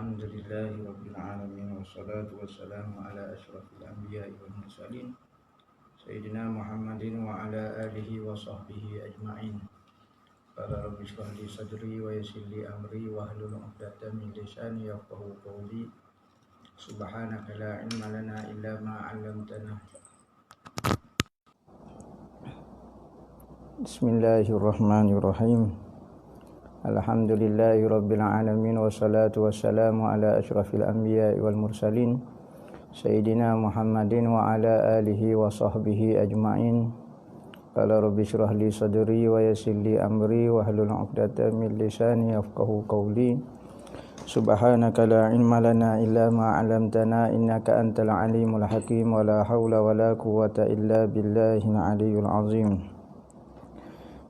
Alhamdulillahi Rabbil Alamin. Wassalatu wassalamu ala ashrafil anbiya'i wal mursalin Sayyidina Muhammadin wa ala alihi wa sahbihi ajma'in. Qala rabbi shrah li sadri wa yassir li amri wa hlul 'uqdatam min lisani yafqahu qawli. Subhanaka la ilma lana illa ma 'allamtana. Bismillahirrahmanirrahim. Alhamdulillahi Rabbil Alamin. Wassalatu wassalamu ala ashrafil anbiya'i wal mursalin Sayyidina Muhammadin wa ala alihi wa sahbihi ajma'in. Qala rabbi shrah li sadri wa yassir li amri wa hlul 'uqdatam min lisani yafqahu qawli. Subhanaka la ilma lana illa ma 'allamtana innaka antal alimul hakim. Wa la hawla wa la quwwata illa billahil aliyyil azim.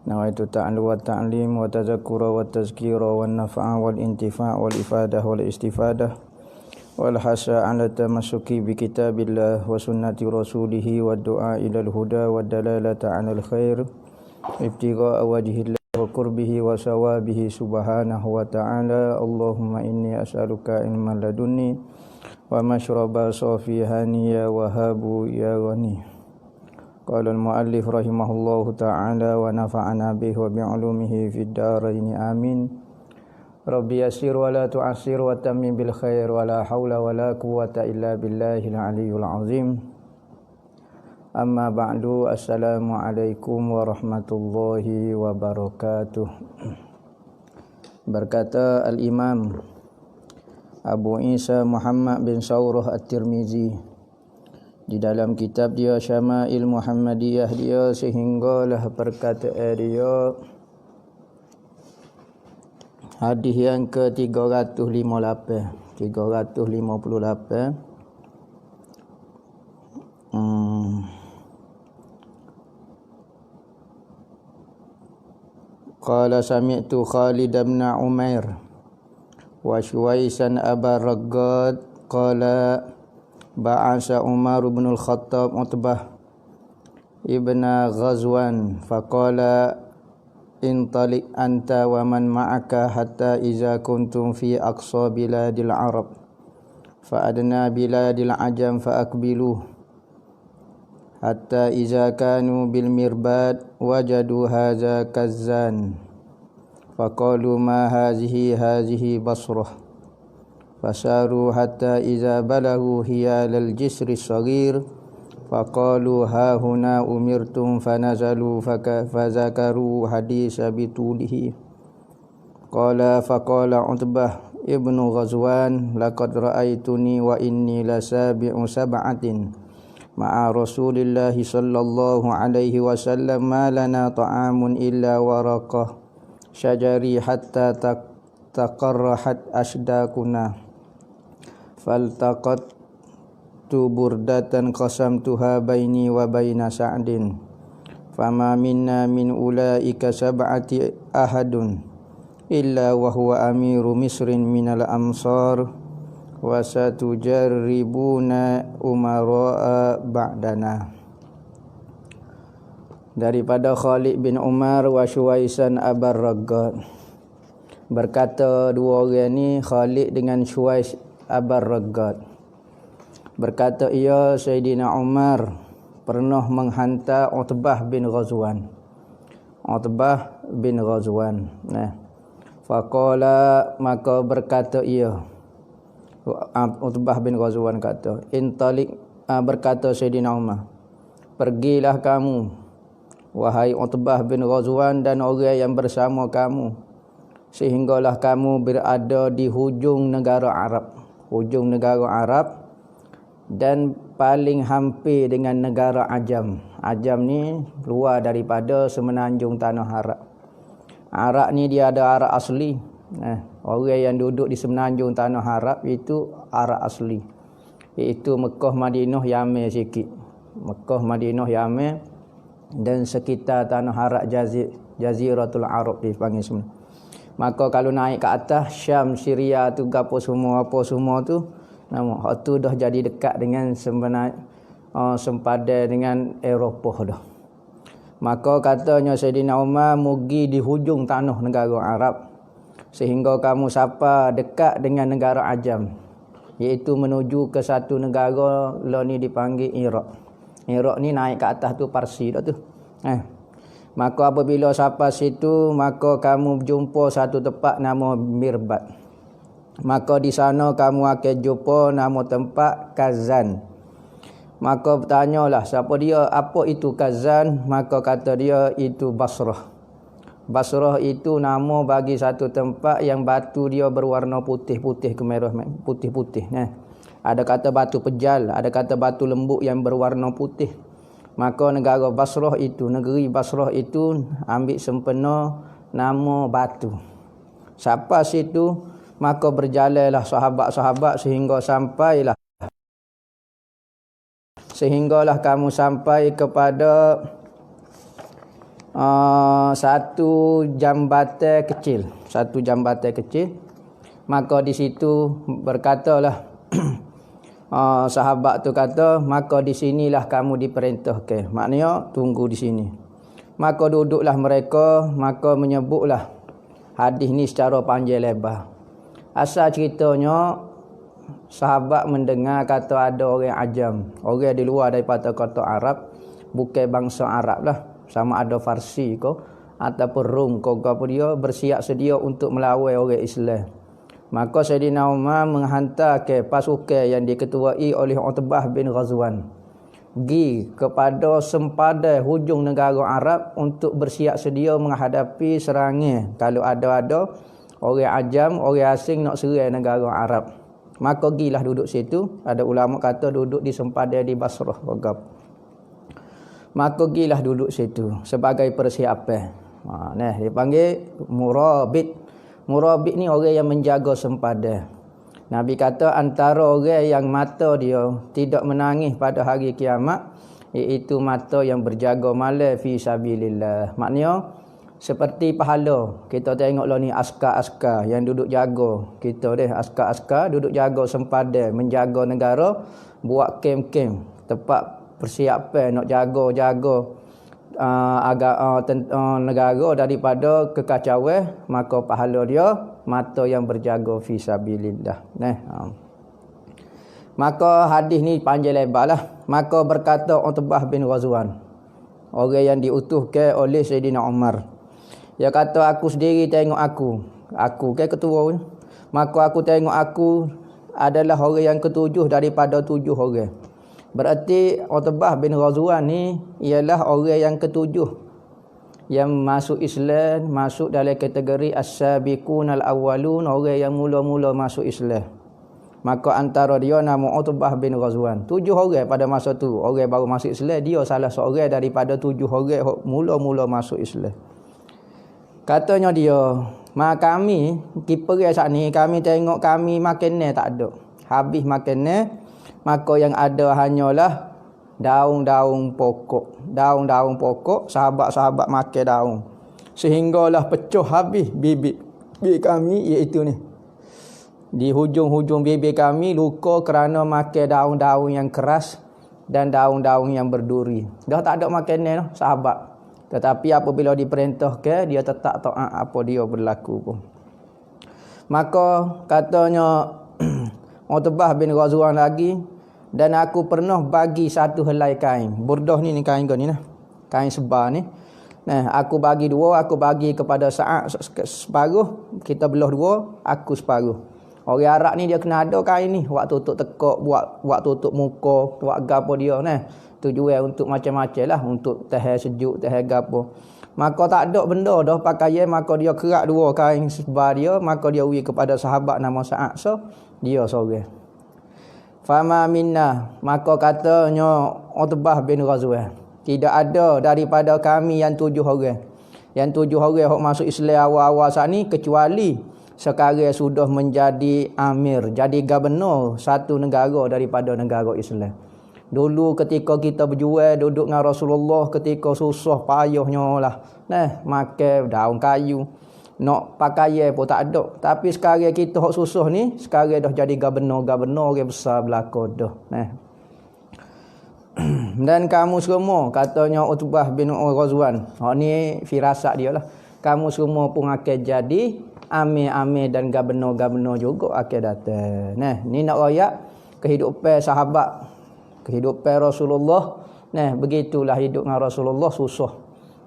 Nawaitu ta'allu wa ta'lim wa tazakkura wa tazkira wa nafa'a wal intifa' wal ifadah wal istifadah wal hasa 'ala tamassuki bi kitabillah wa sunnati rasulih wa du'a ilal huda wa dalalata 'alal khair ibtigha'a wajhillah wa qurbihi wa sawabihi subhanahu wa ta'ala. Allahumma inni as'aluka ilman ladunni wa mashraba safihani ya wahabu ya ghani. Qala al-muallif rahimahullahu ta'ala wa nafa'ana bihi wa bi'ulumihi fid dharain amin. Rabbi yassir wa la tu'assir wa tammim bil khair wa la haula wa la quwwata illa billahil aliyyil azim. Amma ba'du, assalamu alaikum warahmatullahi wabarakatuh. Berkata al-Imam Abu Isa Muhammad bin Saurah At-Tirmizi di dalam kitab dia Syama'il Muhammadiyah dia, sehinggalah perkataan dia hadis yang ke-358 Qala sami'tu Khalid bin Umair wa Shuwaisan Aba Raggad qala ba'asa Umar bin al-Khattab Utbah ibna Ghazwan faqala intalik anta wa man ma'aka hatta iza kuntum fi aqsa biladil Arab fa adna biladil Ajam fa akbiluh hatta iza kanu bil mirbad wajadu hadza kazzan faqalu ma hazihi Basrah fasaru hatta iza balagu hiyalal jisri saghir faqalu ha huna umirtum fanazalu fazakaru hadisa bitulihi. Qala faqala Utbah ibnu Ghazwan laqad ra'aituni wa inni lasabi'u sab'atin ma'a Rasulillahi sallallahu alaihi wasallam ma lana ta'amun illa waraqah syajari hatta taqarrahat ashdaquna faltaqattu burdatan qasamtuha baini wa baina Sa'din fama minna min ulaika sab'ati ahadun illa wa huwa amiru misrin minal amsar wa satujarribuna umara'a ba'dana. Daripada Khalid bin Umar wa Shuwaisan Abar Raggad, berkata dua orang ni, Khalid dengan Shuwais Abar Raggad, berkata ia Sayyidina Umar pernah menghantar Utbah bin Ghazwan. Faqala, maka berkata ia, Utbah bin Ghazwan kata, intalik, berkata Sayyidina Umar, pergilah kamu wahai Utbah bin Ghazwan dan orang yang bersama kamu, sehinggalah kamu berada di hujung negara Arab dan paling hampir dengan negara Ajam. Ajam ni luar daripada semenanjung tanah Arab. Arab ni dia ada Arab asli. Orang yang duduk di semenanjung tanah Arab itu Arab asli, iaitu Mekah, Madinah, Yaman sikit. Mekah, Madinah, Yaman dan sekitar tanah Arab Jaziratul Arab dipanggil semua. Maka kalau naik ke atas Syam, Syria tu apa semua tu, nama hak tu dah jadi dekat dengan sempadan dengan Eropah dah. Maka katanya Sayyidina Umar mugi di hujung tanah negara Arab sehingga kamu sampai dekat dengan negara Ajam, iaitu menuju ke satu negara lo ni dipanggil Iraq. Iraq ni naik ke atas tu Parsi dah tu. Maka apabila sampai situ, maka kamu jumpa satu tempat nama Mirbat. Maka di sana kamu akan jumpa nama tempat Kazan. Maka bertanyalah siapa dia, apa itu Kazan? Maka kata dia itu Basrah. Basrah itu nama bagi satu tempat yang batu dia berwarna putih-putih kemerah, putih-putih. Ada kata batu pejal, ada kata batu lembut yang berwarna putih. Maka negara Basrah itu, negeri Basrah itu ambil sempena nama batu. Sampai situ, maka berjalanlah sahabat-sahabat sehinggalah kamu sampai kepada satu jambatan kecil. Maka di situ berkatalah sahabat tu kata, maka di sinilah kamu diperintahkan. Maknanya tunggu di sini. Maka duduklah mereka, maka menyebutlah hadis ni secara panjang lebar. Asal ceritanya, sahabat mendengar kata ada orang Ajam, orang di luar daripada kota Arab, bukan bangsa Arab lah, sama ada Farsi ke ataupun Rom ke apa, dia bersiap sedia untuk melawan orang Islam. Maka Sayyidina Umar menghantar ke pasukan yang diketuai oleh Utbah bin Ghazwan pergi kepada sempadan hujung negara Arab untuk bersiap sedia menghadapi serangan kalau ada orang Ajam, orang asing nak serang negara Arab. Maka gilah duduk situ. Ada ulama kata duduk di sempadan di Basrah. Maka gilah duduk situ sebagai persiapan. Dia panggil murabit. Murabit ni orang yang menjaga sempadan. Nabi kata antara orang yang mata dia tidak menangis pada hari kiamat, iaitu mata yang berjaga malam fi sabilillah. Maknanya seperti pahala. Kita tengoklah ni askar-askar yang duduk jaga. Kita askar-askar duduk jaga sempadan, menjaga negara, buat kem-kem, tempat persiapan nak jaga negara daripada kekacauan. Maka pahala dia mata yang berjaga fi sabilillah. Maka hadis ni panjang lebarlah. Maka berkata Utbah bin Ghazwan, orang yang diutuhkan oleh Sayyidina Umar, dia kata aku sendiri tengok aku ke ketua. Maka aku tengok aku adalah orang yang ketujuh daripada 7 orang. Berarti Utbah bin Ghazwan ni ialah orang yang ketujuh yang masuk Islam, masuk dalam kategori as-sabiqun al-awwalun, orang yang mula-mula masuk Islam. Maka antara dia nama Utbah bin Ghazwan. 7 orang pada masa tu, orang baru masuk Islam, dia salah seorang daripada 7 orang mula-mula masuk Islam. Katanya dia, kami kiper saat ni, kami tengok kami makan tak ada. Habis makan, maka yang ada hanyalah daun-daun pokok. Daun-daun pokok, sahabat-sahabat makan daun. Sehinggalah pecah habis bibit kami, iaitu ni. Di hujung-hujung bibir kami luka kerana makan daun-daun yang keras dan daun-daun yang berduri. Dah tak ada makanan sahabat. Tetapi apabila diperintahkan, dia tetap taat apa dia berlaku pun. Maka katanya Utbah bin Ghazwan lagi, dan aku pernah bagi satu helai kain. Burdah ni kain kau ni kain sebar ni. Aku bagi 2, aku bagi kepada Sa'ad separuh, kita belah 2, aku separuh. Orang Arab ni dia kena ada kain ni, buat tutup tekak, buat tutup muka, buat gapo dia tujuan untuk macam-macam lah, untuk tahan sejuk, tahan gapo. Maka tak ada benda dah pakaian, maka dia kerak 2 kain sebar dia, maka dia beri kepada sahabat nama Sa'ad. So dia seorang. Fama minna, maka katanya Utbah bin Ghazwan, tidak ada daripada kami yang 7 orang. Yang 7 orang yang masuk Islam awal-awal saat ni, kecuali sekarang sudah menjadi amir, jadi gubernur satu negara daripada negara Islam. Dulu ketika kita berjual duduk dengan Rasulullah, ketika susah payahnya lah, makan daun kayu, nak pakaian pun tak ada. Tapi sekarang kita hok susah ni, sekarang dah jadi gubernur orang besar belaka dah. Dan kamu semua, katanya Utbah bin Ghazwan, ni firasat dia lah. kamu semua pun akan jadi ame-ame dan gabeno-gabeno juga akan datang. Nah, ni nak royak kehidupan sahabat, kehidupan Rasulullah. Nah, begitulah hidup dengan Rasulullah susah.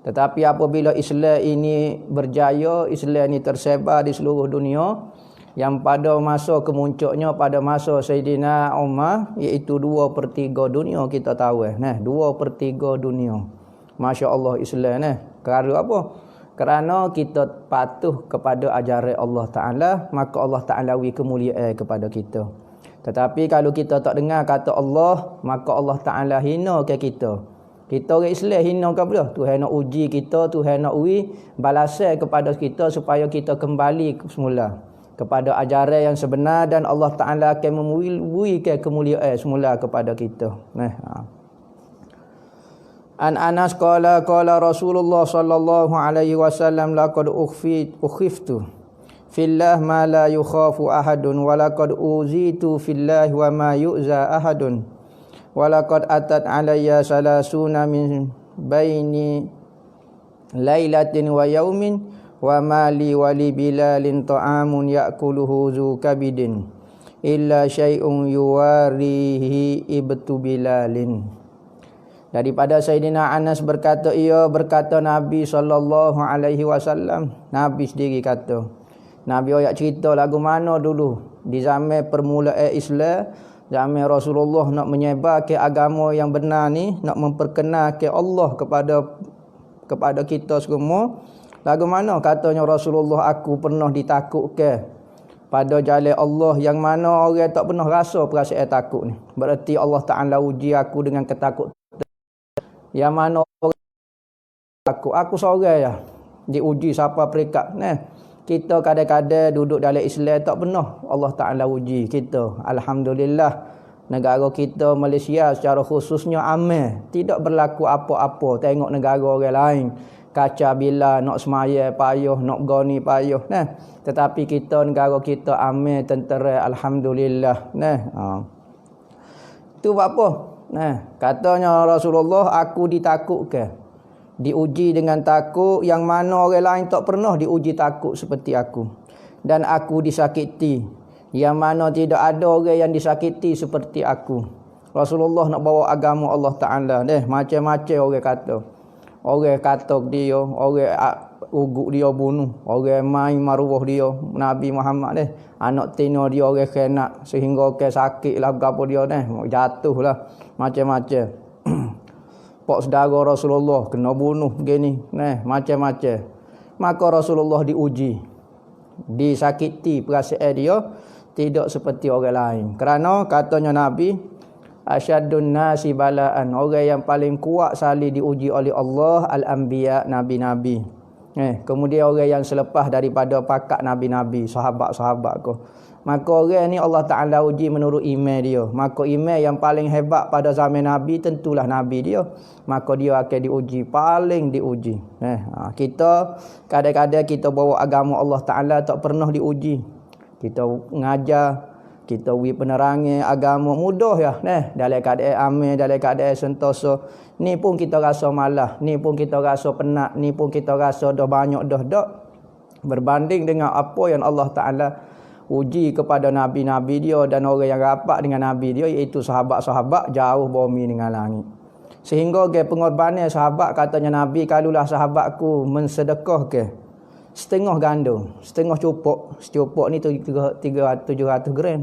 Tetapi apabila Islam ini berjaya, Islam ini tersebar di seluruh dunia, yang pada masa kemuncaknya pada masa Sayyidina Umar, iaitu 2/3 dunia kita tahu. Nah, 2/3 dunia. Masya Allah Islam. Nah, kerana apa? Kerana kita patuh kepada ajaran Allah Ta'ala, maka Allah Ta'ala beri kemuliaan kepada kita. Tetapi kalau kita tak dengar kata Allah, maka Allah Ta'ala hina ke kita. Kita orang Islam hina ke apa? Tuhan nak uji kita, Tuhan nak beri balasan kepada kita supaya kita kembali semula kepada ajaran yang sebenar, dan Allah Ta'ala akan memberikan kemuliaan semula kepada kita. An Anas qala Rasulullah sallallahu alaihi wasallam laqad ukhiftu fillah ma la yukhafu ahadun wa laqad uzitu fillah wa ma yu'za ahadun wa laqad atat alayya salasuna min baini lailatin wa yaumin wa mali wali bilalin ta'amun ya'kuluhu zu kabidin illa syai'un yuwarihi ibtu bilalin. Daripada Sayyidina Anas berkata Nabi SAW, Nabi sendiri kata, Nabi ayat cerita lagu mana dulu di zaman permulaan Islam, zaman Rasulullah nak menyebar ke agama yang benar ni, nak memperkenalkan Allah kepada kita semua. Lagu mana katanya Rasulullah, aku pernah ditakutkan pada jalan Allah, yang mana orang tak pernah rasa perasaan takut ni. Berarti Allah Ta'ala uji aku dengan ketakutan. Yang mana aku seorang ya diuji siapa peringkat. Nah, kita kadang-kadang duduk dalam Islam tak pernah Allah Ta'ala uji kita. Alhamdulillah, negara kita Malaysia secara khususnya aman, tidak berlaku apa-apa. Tengok negara orang lain kaca bila nak semaya payah, nak goni payah. Nah, tetapi kita negara kita aman, tentera, alhamdulillah. Itu apa? Nah, katanya Rasulullah, aku ditakutkan, diuji dengan takut yang mana orang lain tak pernah diuji takut seperti aku. Dan aku disakiti, yang mana tidak ada orang yang disakiti seperti aku. Rasulullah nak bawa agama Allah Ta'ala. Macam-macam orang kata. Orang katok dia, orang uguk dia bunuh, orang main maruah dia, Nabi Muhammad anak tino dia orang kena sehingga ke sakit lah apa dia jatuh lah macam-macam. Pak saudara Rasulullah kena bunuh begini, macam-macam. Maka Rasulullah diuji, disakiti perasaan dia tidak seperti orang lain. Kerana katanya Nabi, asyadun nasi balaan, orang yang paling kuat sekali diuji oleh Allah al-anbiya, nabi-nabi. Kemudian orang yang selepas daripada pakat nabi-nabi, sahabat-sahabat ko. Maka orang ni Allah Ta'ala uji menurut iman dia. Maka iman yang paling hebat pada zaman Nabi tentulah Nabi dia. Maka dia akan diuji, paling diuji. Kita kadang-kadang kita bawa agama Allah Ta'ala tak pernah diuji. Kita ngajar, kita beri penerangan agama mudah ya. Dalam keadaan aman, dalam keadaan sentosa. Ni pun kita rasa malah, ni pun kita rasa penat, ni pun kita rasa dah banyak dah dak. Berbanding dengan apa yang Allah Ta'ala uji kepada nabi-nabi dia dan orang yang rapat dengan nabi dia, iaitu sahabat-sahabat jauh bumi dengan langit. Sehingga ke pengorbanan sahabat, katanya Nabi, kalulah sahabatku mensedekah ke setengah gandum, setengah cupuk. Secupuk ni 700 gram.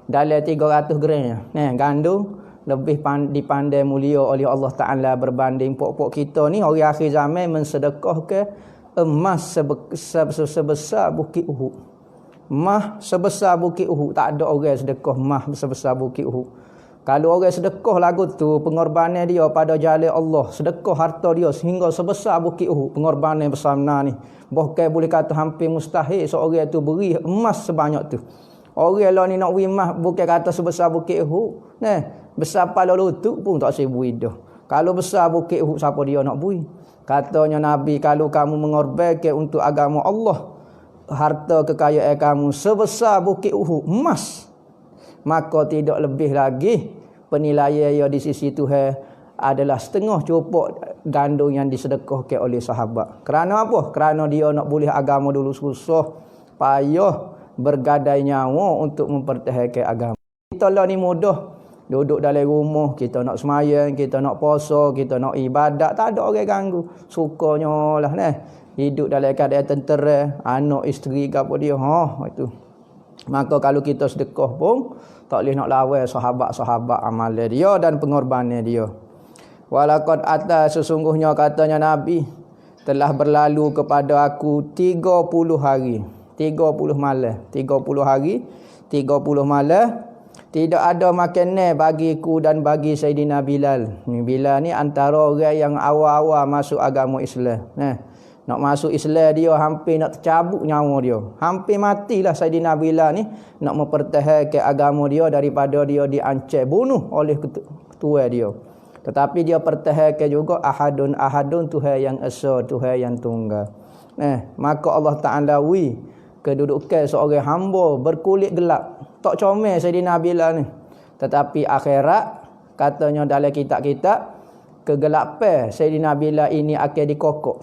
Dalam 300 gram gandum lebih dipandai mulia oleh Allah Ta'ala berbanding pokok kita ni orang akhir zaman mensedekah ke emas sebesar bukit Uhud. Mah sebesar bukit Uhud. Tak ada orang sedekah mah sebesar bukit Uhud. Kalau orang sedekah lagu tu, pengorbanan dia pada jalan Allah, sedekah harta dia sehingga sebesar bukit Uhud, pengorbanan besar ni. Bahkan boleh kata hampir mustahil seorang tu beri emas sebanyak tu. Orang lah ni nak beri emas bukan kata sebesar bukit Uhud. Besar pala lutut pun tak saya beri dah. Kalau besar bukit Uhud, siapa dia nak beri? Katanya Nabi, kalau kamu mengorbankan untuk agama Allah, harta kekayaan kamu sebesar bukit Uhud emas, maka tidak lebih lagi penilaian di sisi Tuhan adalah setengah cupuk gandum yang disedekahkan oleh sahabat. Kerana apa? Kerana dia nak boleh agama dulu susah, payah bergadai nyawa untuk mempertahankan agama. Kita lah ni mudah. Duduk dalam rumah, kita nak semayang, kita nak puasa, kita nak ibadat, tak ada orang ganggu. Sukanya lah ni. Hidup dalam keadaan tentera, anak isteri ke apa dia. Itu. Maka kalau kita sedekah pun, tak boleh nak lawan sahabat-sahabat amalan dia dan pengorbanan dia. Walaqad ata, sesungguhnya katanya Nabi, telah berlalu kepada aku 30 hari. 30 malam. 30 hari, 30 malam. Tidak ada makanan bagiku dan bagi Sayyidina Bilal. Ni Bilal ni antara orang yang awal-awal masuk agama Islam. Nak masuk Islam dia hampir nak tercabut nyawa dia. Hampir matilah Sayyidina Bilal ni nak mempertahankan agama dia daripada dia diancam bunuh oleh ketua dia. Tetapi dia pertahankan juga ahadun Tuhan yang esa, Tuhan yang tunggal. Maka Allah Ta'ala kedudukan seorang hamba berkulit gelap. Tak comel Sayyidina Bilal ni. Tetapi akhirat, katanya dalam kitab-kitab, kegelapan Sayyidina Bilal ini akan dikokok.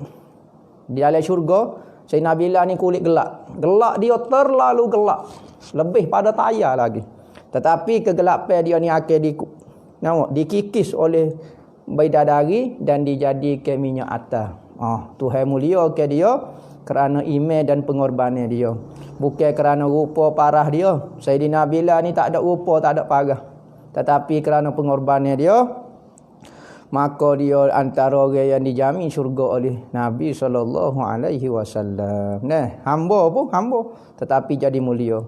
Di dalam syurga, Sayyidina Bilal ni kulit gelap. Gelap dia terlalu gelap. Lebih pada tayar lagi. Tetapi kegelapan dia ni akan dikikis oleh bidadari dan dijadikan minyak atas. Tuhan mulia ke dia kerana iman dan pengorbanan dia. Bukan kerana rupa parah dia. Sayyidina Bilal ni tak ada rupa, tak ada parah. Tetapi kerana pengorbanan dia, maka dia antara orang yang dijamin syurga oleh Nabi SAW. Hamba pun hamba, tetapi jadi mulia.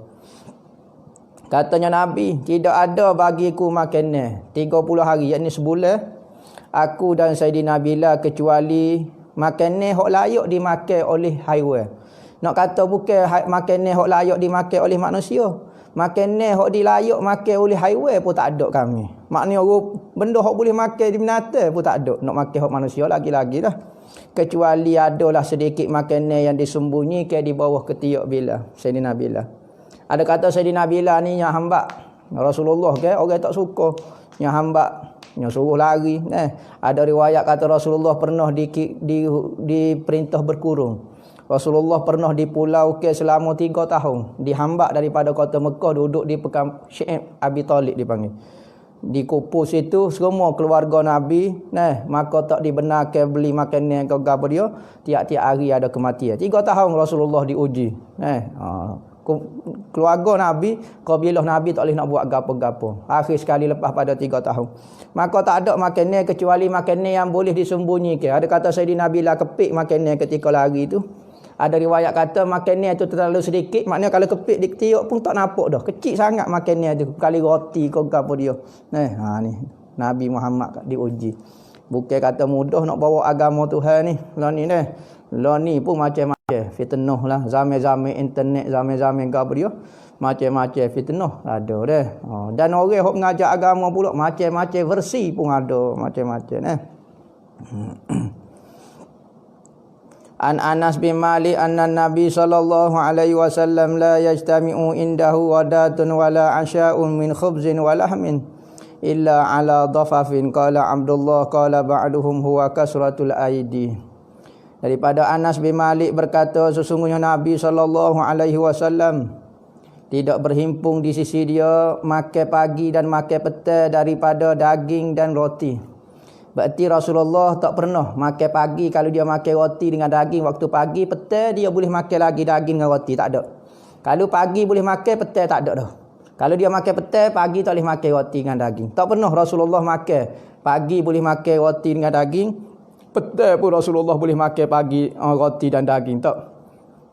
Katanya Nabi, tidak ada bagiku makanan 30 hari, yakni sebulan, aku dan Sayyidina Bilal, kecuali makanan hak layak dimakan oleh haiwan. Nak kata bukan makanan hak layak dimakan oleh manusia. Makanan hak dilayak makan oleh haiwan pun tak ada kami. Maknanya benda hak boleh makan di binatang pun tak ada. Nak makan hak manusia lagi-lagi dah. Kecuali adalah sedikit makanan yang disembunyikan di bawah ketiak Bilal, Sayyidina Bilal. Ada kata Sayyidina Bilal ni yang hamba Rasulullah ke, orang tak suka. Yang hamba, yang suruh lari. Ada riwayat kata Rasulullah pernah diperintah berkurung. Rasulullah pernah di pulau ke selama 3 tahun. Dihambak daripada kota Mekah, duduk di pekam Syekh Abi Talib dipanggil. Di kupus itu semua keluarga Nabi, maka tak dibenarkan beli makanan ke apa dia. Tiap-tiap hari ada kematian. 3 tahun Rasulullah diuji. Keluarga Nabi, kabilah Nabi tak boleh nak buat gapo-gapo. Akhir sekali lepas pada 3 tahun. Maka tak ada makanan kecuali makanan yang boleh disembunyikan. Ada kata Sayyidina Bilal kepik makanan ketika lari itu. Ada riwayat kata makanan itu terlalu sedikit. Maknanya kalau kepik di ketiak pun tak nampak dah. Kecil sangat makanan itu. Kali roti ke apa dia. Ni Nabi Muhammad diuji. Bukan kata mudah nak bawa agama Tuhan ni. Lah ni pun macam-macam fitnah lah. Zaman-zaman internet, zaman-zaman ke apa dia. Macam-macam fitnah ada dah. Dan orang yang mengajar agama pula macam-macam versi pun ada. Macam-macam An Anas bin Malik anna Nabi sallallahu alaihi wasallam la yajtami'u indahu wadatun wala asya'un min khubzin wa lahmin illa ala dhafafin. Qala Abdullah qala ba'duhum huwa kasratul aidi. Daripada Anas bin Malik berkata, sesungguhnya Nabi sallallahu alaihi wasallam tidak berhimpun di sisi dia makan pagi dan makan petang daripada daging dan roti. Berarti Rasulullah tak pernah makan pagi. Kalau dia makan roti dengan daging waktu pagi, petang dia boleh makan lagi daging dengan roti. Tak ada. Kalau pagi boleh makan, petang tak ada dah. Kalau dia makan petang, pagi tak boleh makan roti dengan daging. Tak pernah Rasulullah makan. Pagi boleh makan roti dengan daging. Petang pun Rasulullah boleh makan pagi roti dan daging. Tak.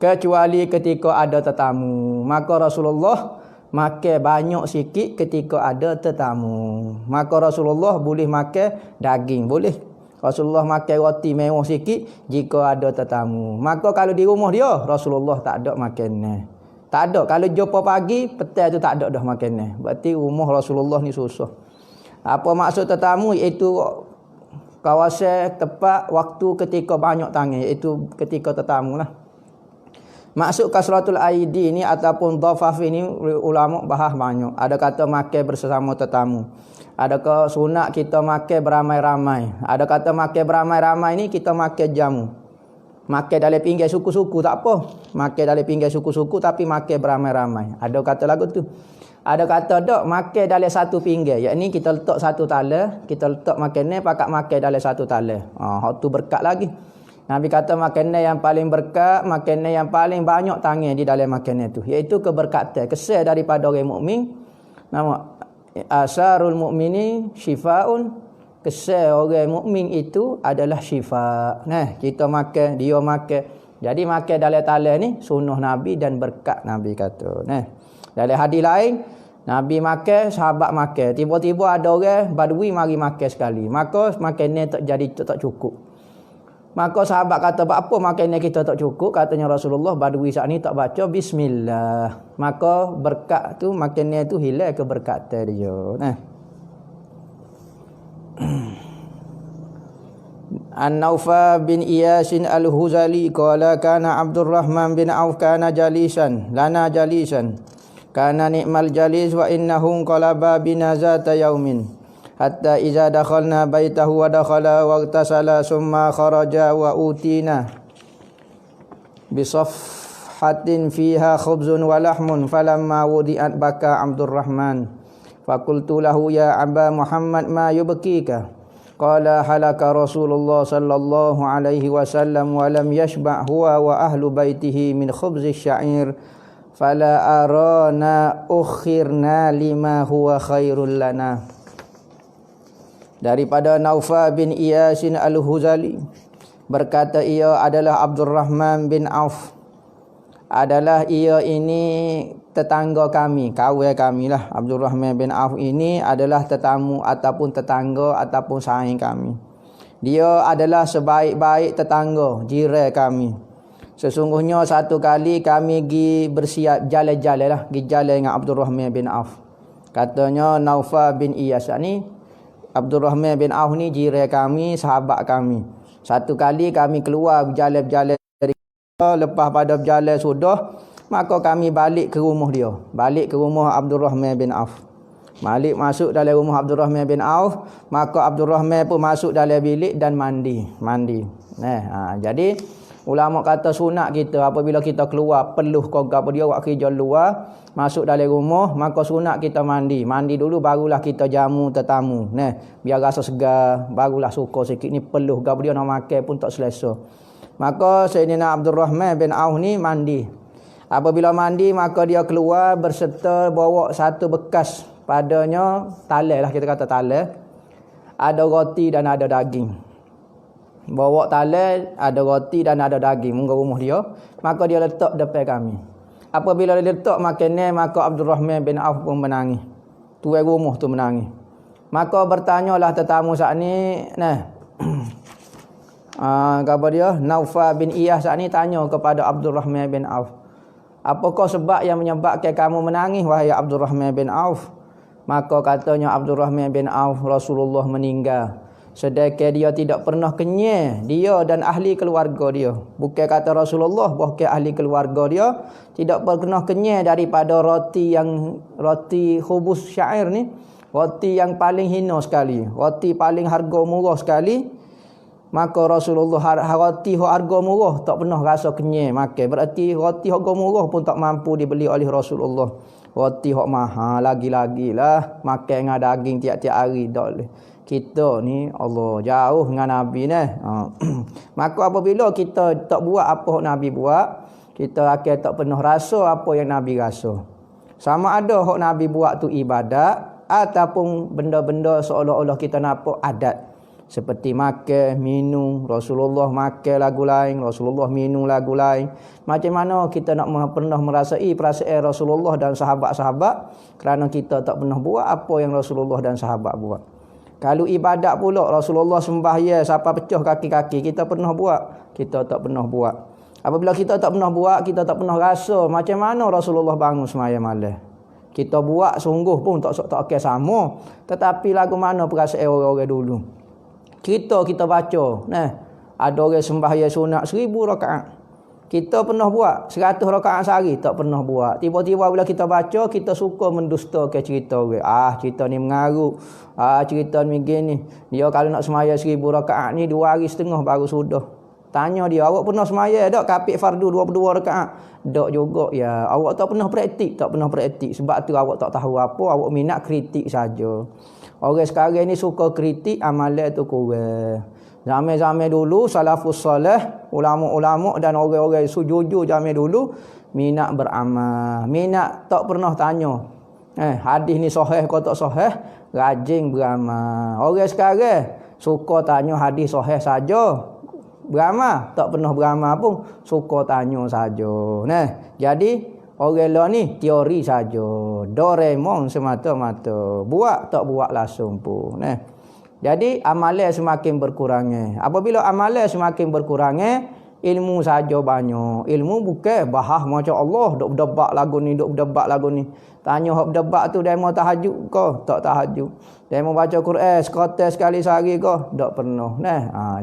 Kecuali ketika ada tetamu. Maka Rasulullah makan banyak sikit ketika ada tetamu. Maka Rasulullah boleh makan daging. Boleh. Rasulullah makan roti mewah sikit jika ada tetamu. Maka kalau di rumah dia, Rasulullah tak ada makanan. Tak ada. Kalau jumpa pagi, petang tu tak ada dah makanan. Berarti rumah Rasulullah ni susah. Apa maksud tetamu? Iaitu kawasan, tempat, waktu ketika banyak tangan. Iaitu ketika tetamu lah. Maksud kasratul aidi ni ataupun dhafaf ini ulama bahas banyak. Ada kata makan bersama tetamu. Ada ke sunat kita makan beramai-ramai. Ada kata makan beramai-ramai ni kita makan jamu. Makan dalam pinggir suku-suku tak apa. Makan dalam pinggir suku-suku tapi makan beramai-ramai. Ada kata lagu tu. Ada kata dok makan dalam satu pinggir. Yakni kita letak satu tala, kita letak makanan pakat makan dalam satu tala. Hak tu berkat lagi. Nabi kata makanan yang paling berkat, makanan yang paling banyak tangan di dalam makanan itu, iaitu keberkatan, kesal daripada orang mukmin. Nama asarul mukmini syifaun, kesal orang mukmin itu adalah syifa. Nah, kita makan, dia makan. Jadi makan dalam tala ni sunnah Nabi dan berkat Nabi kata. Nah, dalam hadis lain Nabi makan, sahabat makan. Tiba-tiba ada orang badui mari makan sekali. Maka makanan tak jadi tak cukup. Maka sahabat kata, apa makanan kita tak cukup? Katanya Rasulullah, badui saat ni tak baca bismillah. Maka berkat tu, makanan tu hilang keberkatan dia. Nah. An-Nawfa bin Iyasin al-Huzali qala kana Abdurrahman bin Auf kana jalisan lana jalisan kana ni'mal jalis wa innahu qalaba bina zata yaumin hatta iza dakhalna baitahu wa dakhala wa igtasala summa kharaja wa utina bisafhatin fiha khubzun wa lahmun falamma wudi'at baka Abdurrahman faqultu lahu ya Aba Muhammad ma yubkika qala halaka Rasulullah sallallahu alaihi wasallam wa lam yashba' huwa wa ahlu baitihi min khubzi sya'ir fala arana ukhirna lima huwa khairul lana. Daripada Naufa bin Iyasin al-Huzali, berkata ia adalah Abdurrahman bin Auf. Adalah ia ini tetangga kami, kawan kami lah. Abdurrahman bin Auf ini adalah tetamu ataupun tetangga ataupun saing kami. Dia adalah sebaik-baik tetangga, jiran kami. Sesungguhnya satu kali kami pergi bersiap jalan-jalan lah, pergi jalan dengan Abdurrahman bin Auf. Katanya Naufa bin Iyas ni, Abdurrahman bin Auf ni jiran kami, sahabat kami. Satu kali kami keluar berjalan-jalan dari lepas pada berjalan sudah, maka kami balik ke rumah dia. Balik ke rumah Abdurrahman bin Auf. Malik masuk dalam rumah Abdurrahman bin Auf, maka Abdurrahman pun masuk dalam bilik dan mandi. Jadi ulama kata sunat kita apabila kita keluar peluh kau apa dia buat kerja luar, masuk dalam rumah, maka sunat kita mandi. Mandi dulu barulah kita jamu tetamu. Biar rasa segar, barulah suka sikit ni peluh gap dia nak makan pun tak selesa. Maka Sayyidina Abdurrahman bin Auf ni mandi. Apabila mandi maka dia keluar berserta bawa satu bekas padanya talai lah, kita kata talai. Ada roti dan ada daging. Bawa talai, ada roti dan ada daging muka rumah dia, maka dia letak depan kami. Apabila dia letak makanan, maka Abdurrahman bin Auf pun menangis. Tuan rumah tu menangis. Maka bertanyalah tetamu saat ni, kata dia, Naufa bin Iyas saat ni tanya kepada Abdurrahman bin Auf, apakah sebab yang menyebabkan kamu menangis wahai Abdurrahman bin Auf? Maka katanya Abdurrahman bin Auf, Rasulullah meninggal. Sedangkan dia tidak pernah kenyang, dia dan ahli keluarga dia. Bukan kata Rasulullah, bahkan ahli keluarga dia tidak pernah kenyang daripada roti khubuz syair ni. Roti yang paling hina sekali, roti paling harga murah sekali. Maka Rasulullah roti harga murah tak pernah rasa kenyang makan. Berarti roti harga murah pun tak mampu dibeli oleh Rasulullah. Roti hak mahal lagi-lagilah makan dengan daging tiap-tiap hari tak boleh. Kita ni Allah jauh dengan Nabi ni. Maka apabila kita tak buat apa yang Nabi buat, kita akan tak pernah rasa apa yang Nabi rasa. Sama ada hak Nabi buat tu ibadat ataupun benda-benda seolah-olah kita nampak adat. Seperti makan, minum, Rasulullah makan lagu lain, Rasulullah minum lagu lain. Macam mana kita nak pernah merasai perasaan Rasulullah dan sahabat-sahabat kerana kita tak pernah buat apa yang Rasulullah dan sahabat buat. Kalau ibadat pula Rasulullah sembahyang sampai pecah kaki-kaki, kita pernah buat? Kita tak pernah buat. Apabila kita tak pernah buat, kita tak pernah rasa macam mana Rasulullah bangun sembahyang malam. Kita buat sungguh pun tak akan sama. Tetapi lagu mana perasaan orang-orang dulu. Kita baca, ada orang sembahyang sunat 1000 rakaat. Kita pernah buat 100 rakaat sehari, tak pernah buat. Tiba-tiba bila kita baca, kita suka mendustakan cerita orang. Cerita ni mengaruh. Cerita ni gini. Dia kalau nak semaya 1000 rakaat ni 2 hari setengah baru sudah. Tanya dia, awak pernah semaya tak kapit fardu 22 rakaat? Tak juga. Ya, awak tak pernah praktik, tak pernah praktik. Sebab tu awak tak tahu apa, awak minat kritik saja. Orang sekarang ni suka kritik, amalan tu kurang. Zaman-zaman dulu salafus soleh, ulama-ulama dan orang-orang jujur zaman dulu minat beramal, minat tak pernah tanya hadis ni sahih ke tak sahih, rajin beramal. Orang sekarang suka tanya hadis sahih saja, beramal tak pernah beramal pun, suka tanya saja. Jadi orang lah ni teori saja, Doraemon semata-mata, buat tak buat langsung pun. Jadi amalan semakin berkurang. Apabila amalan semakin berkurang, ilmu saja banyak. Ilmu bukan bahas macam Allah, duk berdebat lagu ni, duk berdebat lagu ni. Tanya hak berdebat tu demo tahajud ke? Tak tahajud. Demo baca Quran sekali sehari ke? Tak pernah.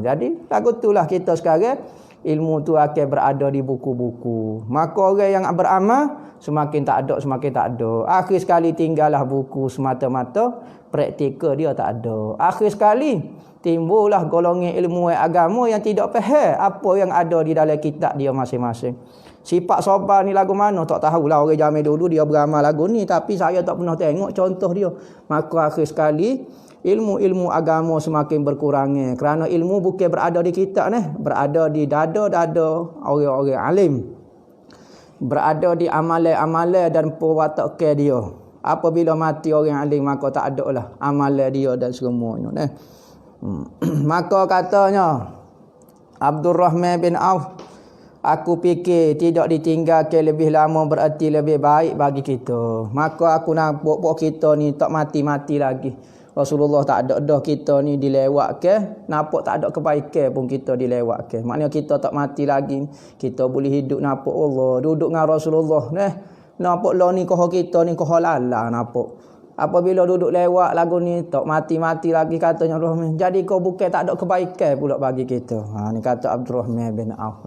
Jadi lagu itulah kita sekarang ilmu tu akan berada di buku-buku. Maka orang yang beramal semakin tak ada. Akhir sekali tinggallah buku semata-mata, praktikal dia tak ada. Akhir sekali timbullah golongan ilmu agama yang tidak faham apa yang ada di dalam kitab dia masing-masing. Sifat sabar ni lagu mana tak tahulah. Orang zaman dulu dia beramal lagu ni, tapi saya tak pernah tengok contoh dia. Maka akhir sekali ilmu-ilmu agama semakin berkurang. Kerana ilmu bukan berada di kitab berada di dada-dada orang-orang alim. Berada di amalan-amalan dan perwatakan dia. Apabila mati orang alim, maka tak ada lah amalan dia dan semuanya. Maka katanya Abdurrahman bin Auf, aku fikir tidak ditinggalkan lebih lama berarti lebih baik bagi kita. Maka aku nampak kita ni tak mati-mati lagi. Rasulullah tak ada dah kita ni dilewatkan, nampak tak ada kebaikan pun kita dilewatkan. Maknanya kita tak mati lagi, kita boleh hidup nampak Allah, duduk dengan Rasulullah. Nampak lah ni kohon kita ni kohon lala nampak. Apabila duduk lewat lagu ni tak mati-mati lagi katanya Rahman. Jadi kau bukan tak ada kebaikan pula bagi kita. Ni kata Abdurrahman bin Auf.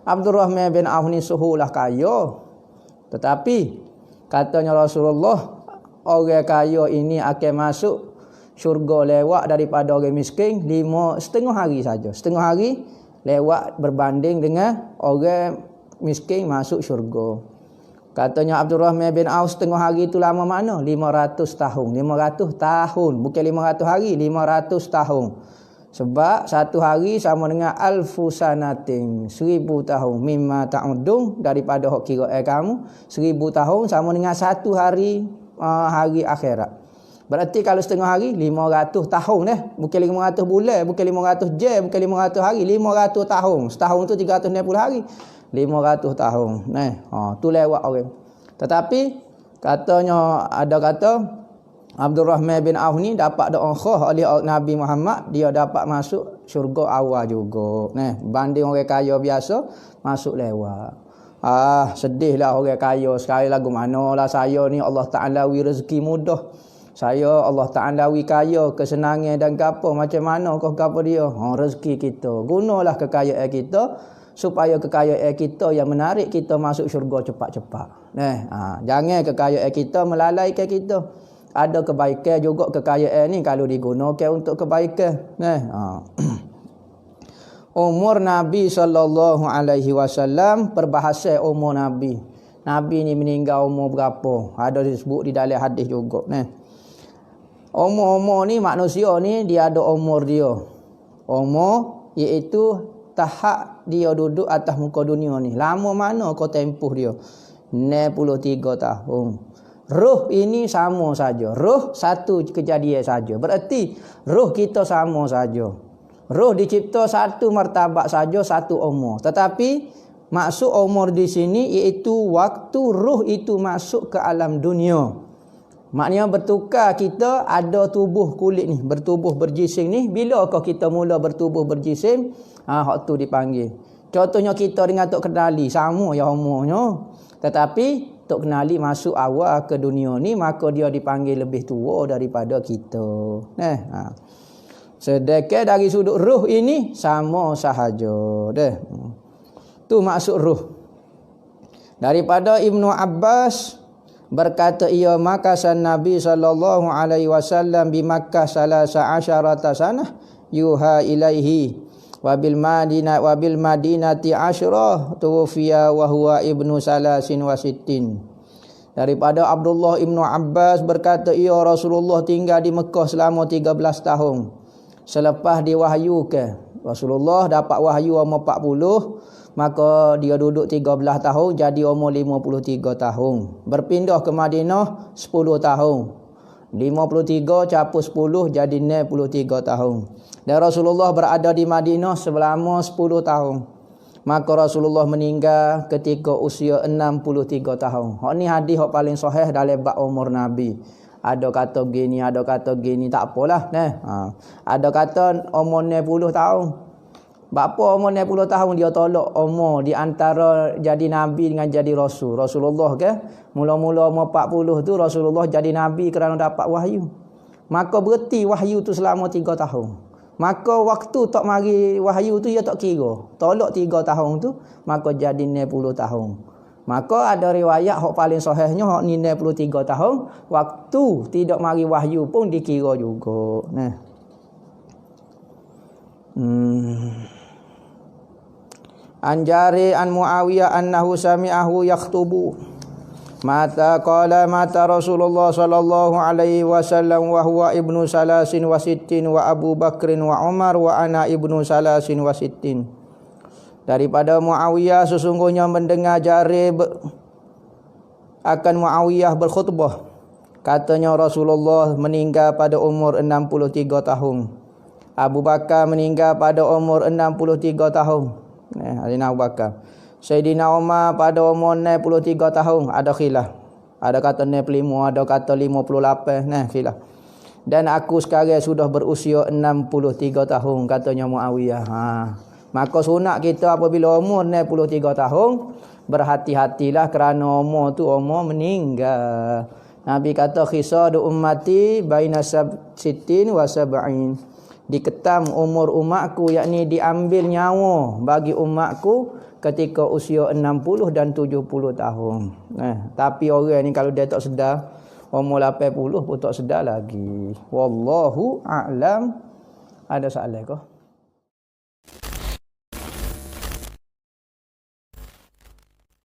Abdurrahman bin Auf ni suhulah kaya. Tetapi katanya Rasulullah, orang kaya ini akan masuk syurga lewat daripada orang miskin 5,5 hari saja. Setengah hari lewat berbanding dengan orang miskin masuk syurga. Katanya Abdurrahman bin Auf, setengah hari itu lama mana? 500 tahun. 500 tahun. Bukan 500 hari, 500 tahun. Sebab satu hari sama dengan alfu sanatin, 1000 tahun. Mimma ta'udun, daripada hak kira kamu. 1000 tahun sama dengan satu hari, hari akhirat. Berarti kalau setengah hari, 500 tahun. Bukan 500 bulan, bukan 500 jam, bukan 500 hari. 500 tahun. Setahun tu 360 hari. 500 tahun. Tu lewat orang. Tetapi katanya ada kata Abdurrahman bin Auf ni dapat doa khah oleh Nabi Muhammad, dia dapat masuk syurga awal juga. Banding orang kaya biasa masuk lewat. Sedihlah orang kaya sekali lagu manalah saya ni Allah Taala wi rezeki mudah. Saya Allah Taala wi kaya, kesenangan dan gapo macam mana kau gapo dia? Rezeki kita. Gunalah kekayaan kita supaya kekayaan kita yang menarik kita masuk syurga cepat-cepat. Jangan kekayaan kita melalaikan kita. Ada kebaikan juga kekayaan ni kalau digunakan untuk kebaikan. Umur Nabi sallallahu alaihi wasallam, perbahasan umur Nabi. Nabi ni meninggal umur berapa? Ada disebut di dalam hadis juga. Umur-umur ni manusia ni dia ada umur dia. Umur iaitu tahap dia duduk atas muka dunia ni. Lama mana kau tempuh dia? 63 tahun. Roh ini sama saja. Roh satu kejadian saja. Berarti roh kita sama saja. Roh dicipta satu martabat saja, satu umur. Tetapi maksud umur di sini iaitu waktu roh itu masuk ke alam dunia. Maknanya bertukar kita ada tubuh kulit ni, bertubuh berjisim ni. Bila kita mula bertubuh berjisim, hak tu dipanggil. Contohnya kita dengan Tok Kenali sama ya umurnya. Tetapi Tok Kenali masuk awal ke dunia ni, maka dia dipanggil lebih tua daripada kita. Sedekah dari sudut roh ini sama sahaja. Tu Tu maksud ruh. Daripada Ibnu Abbas berkata ia makasan Nabi sallallahu alaihi wasallam di Makkah 13 sanah yuha ilaihi wabil madinati asyrah tuwfiya wa huwa ibnu salasin wa sittin. Daripada Abdullah Ibnu Abbas berkata ia Rasulullah tinggal di Mekah selama 13 tahun. Selepas diwahyukan, Rasulullah dapat wahyu umur 40, maka dia duduk 13 tahun jadi umur 53 tahun. Berpindah ke Madinah 10 tahun. 53 capur 10 jadi 63 tahun. Dan Rasulullah berada di Madinah selama 10 tahun. Maka Rasulullah meninggal ketika usia 63 tahun. Hak ni hadis hak paling sahih dalam bab umur Nabi. Ada kata gini, ada kata gini, tak apalah nah. Ada kata umur 60 tahun. Bapa umur 60 tahun dia tolak umur di antara jadi nabi dengan jadi rasul. Rasulullah ke mula-mula umur 40 tu Rasulullah jadi nabi kerana dapat wahyu. Maka berhenti wahyu tu selama 3 tahun. Maka waktu tak mari wahyu tu dia tak kira. Tolak 3 tahun tu maka jadi 60 tahun. Maka ada riwayat hak paling sahihnya hak ni 63 tahun, waktu tidak mari wahyu pun dikira juga. Nah. Anjari an Muawiyah annahu sami'ahu yakhtubu. Mata Rasulullah sallallahu alaihi wasallam wa huwa ibnu salasin wa sittin wa Abu Bakrin wa Umar wa ana ibnu salasin wa sittin. Daripada Muawiyah sesungguhnya mendengar Jarir akan Muawiyah berkhutbah. Katanya Rasulullah meninggal pada umur 63 tahun. Abu Bakar meninggal pada umur 63 tahun. Sayyidina Abu Bakar. Sayyidina Umar pada umur 63 tahun. Ada khilaf. Ada kata 65, ada kata 58. Khilaf. Dan aku sekarang sudah berusia 63 tahun, katanya Muawiyah. Maka sunat kita apabila umur 63 tahun, berhati-hatilah kerana umur tu umur meninggal. Nabi kata khisadu ummati baina sittin wa sab'in. Diketam umur umatku, yakni diambil nyawa bagi umatku ketika usia 60 dan 70 tahun. Tapi orang ni kalau dia tak sedar, umur 80 pun tak sedar lagi. Wallahu a'lam. Ada soalan ke?